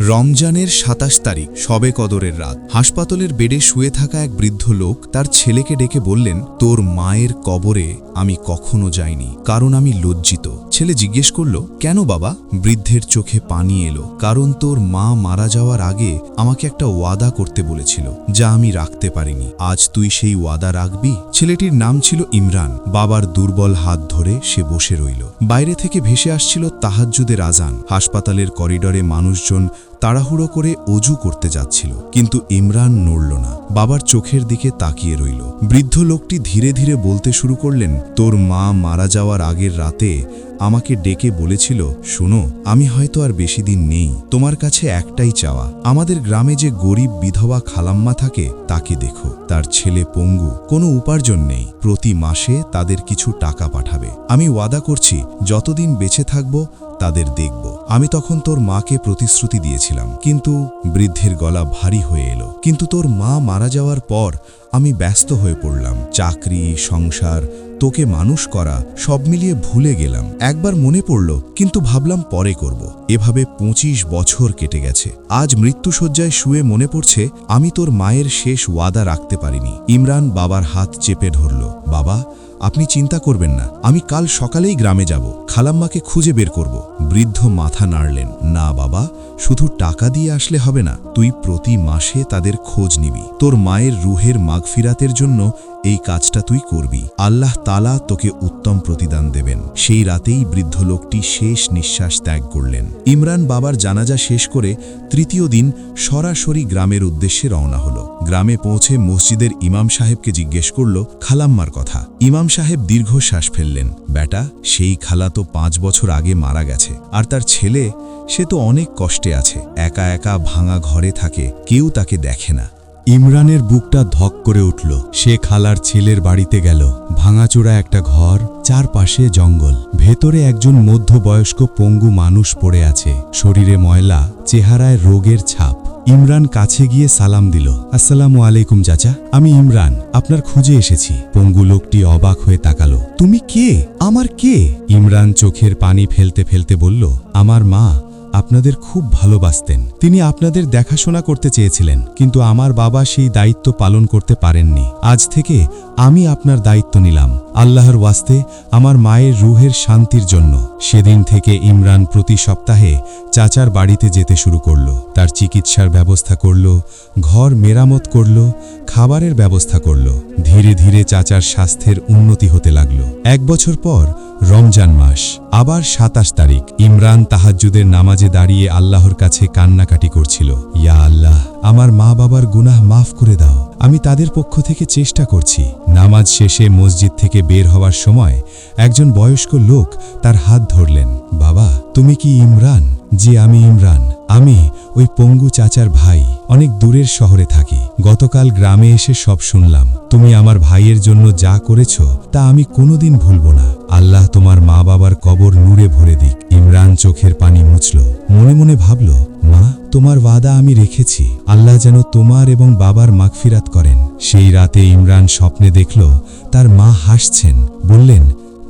রমজানের ২৭ তারিখ শবে কদরের রাত। হাসপাতালের বেডে শুয়ে থাকা এক বৃদ্ধ লোক তার ছেলেকে ডেকে বললেন, তোর মায়ের কবরে আমি কখনো যাইনি, কারণ আমি লজ্জিত। ছেলে জিজ্ঞেস করল, কেন বাবা? বৃদ্ধের চোখে পানি এলো, কারণ তোর মা মারা যাওয়ার আগে আমাকে একটা ওয়াদা করতে বলেছিল, যা আমি রাখতে পারিনি। আজ তুই সেই ওয়াদা রাখবি? ছেলেটির নাম ছিল ইমরান। বাবার দুর্বল হাত ধরে সে বসে রইল। বাইরে থেকে ভেসে আসছিল তাহাজ্জুদের আজান। হাসপাতালের করিডরে মানুষজন তাড়াহুড়ো করে অজু করতে যাচ্ছিল, কিন্তু ইমরান নড়ল না, বাবার চোখের দিকে তাকিয়ে রইল। বৃদ্ধ লোকটি ধীরে ধীরে বলতে শুরু করলেন, তোর মা মারা যাওয়ার আগের রাতে আমাকে ডেকে বলেছিল, শোনো, আমি হয়তো আর বেশি দিন নেই, তোমার কাছে একটাই চাওয়া, আমাদের গ্রামে যে গরিব বিধবা খালাম্মা থাকে তাকে দেখো, তার ছেলে পঙ্গু, কোনো উপার্জন নেই, প্রতি মাসে তাদের কিছু টাকা পাঠাবে। আমি ওয়াদা করছি যতদিন বেঁচে থাকব তাদের দেখব। আমি তখন তোর মাকে প্রতিশ্রুতি দিয়েছিলাম, কিন্তু বৃদ্ধের গলা ভারী হয়ে এলো। কিন্তু তোর মা মারা যাওয়ার পর আমি ব্যস্ত হয়ে পড়লাম, চাকরি, সংসার, তোকে মানুষ করা, সব মিলিয়ে ভুলে গেলাম। একবার মনে পড়ল, কিন্তু ভাবলাম পরে করব। এভাবে ২৫ বছর কেটে গেছে। আজ মৃত্যুশয্যায় শুয়ে মনে পড়ছে, আমি তোর মায়ের শেষ ওয়াদা রাখতে পারিনি। ইমরান বাবার হাত চেপে ধরল। বাবা, আপনি চিন্তা করবেন না, আমি কাল সকালেই গ্রামে যাব, খালাম্মাকে খুঁজে বের করব। বৃদ্ধ মাথা নাড়লেন, না বাবা, শুধু টাকা দিয়ে আসলে হবে না, তুই প্রতি মাসে তাদের খোঁজ নিবি। তোর মায়ের রুহের মাগফিরাতের জন্য এই কাজটা তুই করবি। আল্লাহ তাআলা তোকে উত্তম প্রতিদান দেবেন। সেই রাতেই বৃদ্ধ লোকটি শেষ নিঃশ্বাস ত্যাগ করলেন। ইমরান বাবার জানাজা শেষ করে তৃতীয় দিন সরাসরি গ্রামের উদ্দেশ্যে রওনা হল। গ্রামে পৌঁছে মসজিদের ইমাম সাহেবকে জিজ্ঞেস করল খালাম্মার কথা। ইমাম সাহেব দীর্ঘশ্বাস ফেললেন, বেটা, সেই খালা তো ৫ বছর আগে মারা গেছে, আর তার ছেলে, সে তো অনেক কষ্টে আছে, একা একা ভাঙা ঘরে থাকে, কেউ তাকে দেখে না। ইমরানের বুকটা ধক করে উঠল। সে খালার ছেলের বাড়িতে গেল। ভাঙাচোরা একটা ঘর, চারপাশে জঙ্গল, ভেতরে একজন মধ্যবয়স্ক পঙ্গু মানুষ পড়ে আছে, শরীরে ময়লা, চেহারায় রোগের ছাপ। ইমরান কাছে গিয়ে সালাম দিল, আসসালামু আলাইকুম চাচা, আমি ইমরান, আপনার খুঁজে এসেছি। পঙ্গু লোকটি অবাক হয়ে তাকালো, তুমি কে? আমার কে? ইমরান চোখের পানি ফেলতে ফেলতে বলল, আমার মা আপনাদের খুব ভালোবাসতেন, তিনি আপনাদের দেখাশোনা করতে চেয়েছিলেন, কিন্তু আমার বাবা সেই দায়িত্ব পালন করতে পারেননি। আজ থেকে আমি আপনার দায়িত্ব নিলাম, আল্লাহর ওয়াস্তে আমার মায়ের রুহের শান্তির জন্য। সেদিন থেকে ইমরান প্রতি সপ্তাহে চাচার বাড়িতে যেতে শুরু করল। তার চিকিৎসার ব্যবস্থা করল, ঘর মেরামত করল, খাবারের ব্যবস্থা করল। ধীরে ধীরে চাচার স্বাস্থ্যের উন্নতি হতে লাগল। ১ বছর পর রমজান মাস, আবার ২৭ তারিখ, ইমরান তাহাজ্জুদের নামাজে দাঁড়িয়ে আল্লাহর কাছে কান্নাকাটি করছিল, ইয়া আল্লাহ, আমার মা বাবার গুনাহ মাফ করে দাও, আমি তাদের পক্ষ থেকে চেষ্টা করছি। নামাজ শেষে মসজিদ থেকে বের হওয়ার সময় একজন বয়স্ক লোক তার হাত ধরলেন, বাবা, তুমি কি ইমরান? জি, আমি ইমরান, আমি ওই পঙ্গু চাচার ভাই, অনেক দূরের শহরে থাকি। গতকাল গ্রামে এসে সব শুনলাম, তুমি আমার ভাইয়ের জন্য যা করেছ তা আমি কোনোদিন ভুলব না। আল্লাহ তোমার মা বাবার কবর নূরে ভরে দিক। ইমরান চোখের পানি মুছল, মনে মনে ভাবল, মা, তোমার ওয়াদা আমি রেখেছি, আল্লাহ যেন তোমার এবং বাবার মাগফিরাত করেন। সেই রাতে ইমরান স্বপ্নে দেখল তার মা হাসছেন, বললেন,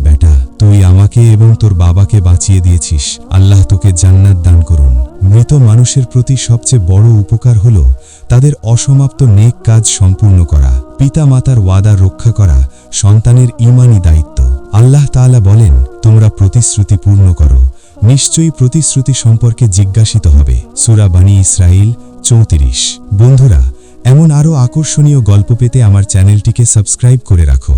বেটা, তুই আমাকে এবং তোর বাবাকে বাঁচিয়ে দিয়েছিস, আল্লাহ তোকে জান্নাত দান করুন। মৃত মানুষের প্রতি সবচেয়ে বড় উপকার হল তাদের অসমাপ্ত নেক কাজ সম্পূর্ণ করা। পিতা মাতার ওয়াদা রক্ষা করা সন্তানের ঈমানি দায়িত্ব। আল্লাহ তাআলা বলেন, তোমরা প্রতিশ্রুতি পূর্ণ করো, নিশ্চয়ই প্রতিশ্রুতি সম্পর্কে জিজ্ঞাসিত হবে। সূরা বনী ইসরাঈল ৩৪। বন্ধুরা, এমন আরও আকর্ষণীয় গল্প পেতে আমার চ্যানেলটিকে সাবস্ক্রাইব করে রাখো।